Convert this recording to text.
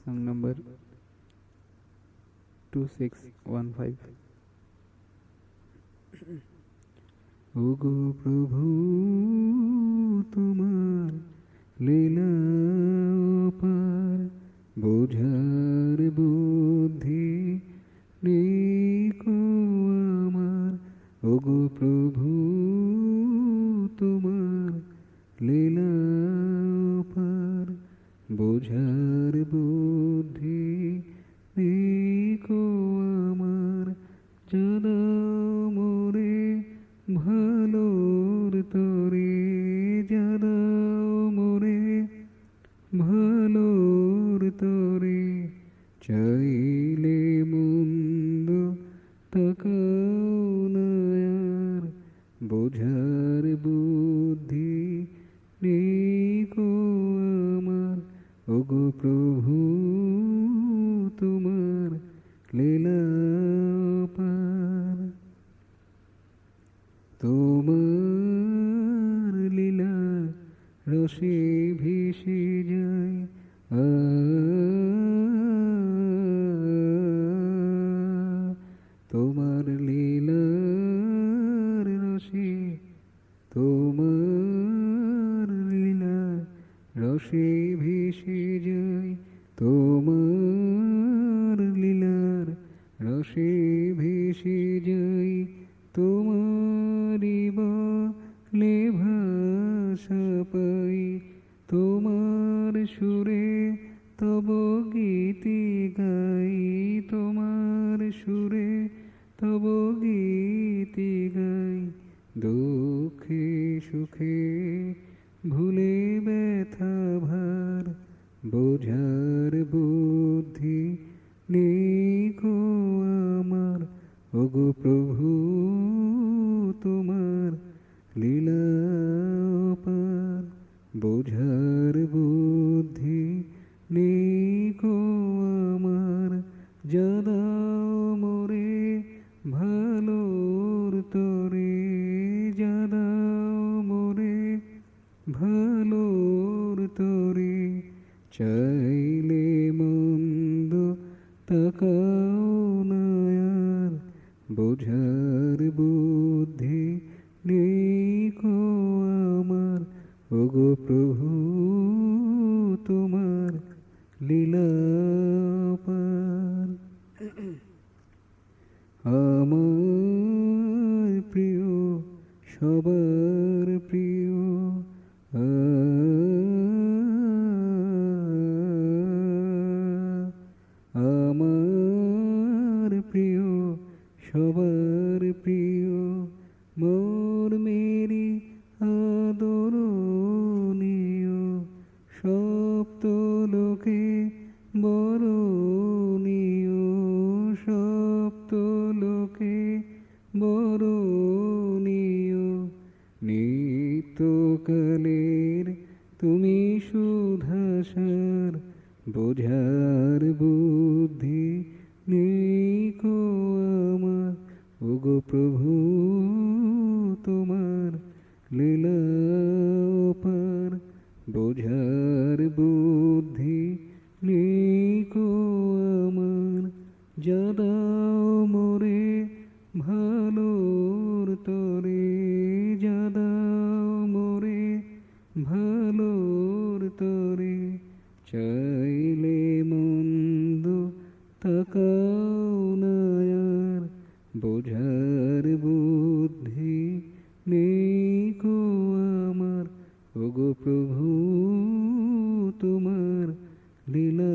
Song number 2615. ওগো প্রভু তোমার লীলা অপার, বোঝার বুদ্ধি নেই কো আমার। ওগো প্রভু তোমার লীলা অপার, বোঝার বুদ্ধি নেই কো আমার। জানাও মোরে ভালোর তরে, জানাও মোরে ভালোর তরে। চাইলে মন্দ তাকাও না আর, বোঝার বুদ্ধি নেই কো আমার। ওগো প্রভু তোমার লীলা অপার, তোমার লীলা রসে ভেসে যায়। তোমার লীলার রসে, তোমার লীলা রসে ভেসে যায়। তোমার লীলার রসে ভেসে যায়। তোমারি বলে ভাষা পাই, তোমার সুরে তব গীতি গাই। তোমার সুরে তব গীতি গাই। দুঃখে সুখে ভুলে ব্যথা ভার, বোঝার বুদ্ধি নেই কো আমার। ওগো প্রভু তোমার লীলা অপার, বোঝার বুদ্ধি নেই কো আমার। জানাও মোরে ভালোর তরে, জানাও মোরে ভালোর তরে। চাইলে মন্দ তাকাও না আর, বোঝার বুদ্ধি নেই কো আমার। ওগো প্রভু তোমার লীলা অপার। আমার প্রিয় সবার প্রিয়, আমার প্রিয় সবার প্রিয়। মোর মেরি আদরণীয়, সপ্ত লোকে বরণীয়, সপ্ত লোকে বরণীয়। নিত্যকালের তুমি সুধাসার, বোঝার বুদ্ধি নেই কো আমার। ওগো প্রভু তোমার লীলা অপার, বোঝার বুদ্ধি নেই কো আমার। জানাও মোরে ভালোর তরে, জানাও মোরে ভালোর তরে। চাইলে মন্দ তাকাও না আর, বোঝার বুদ্ধি নেই কো আমার। ওগো প্রভু তোমার লীলা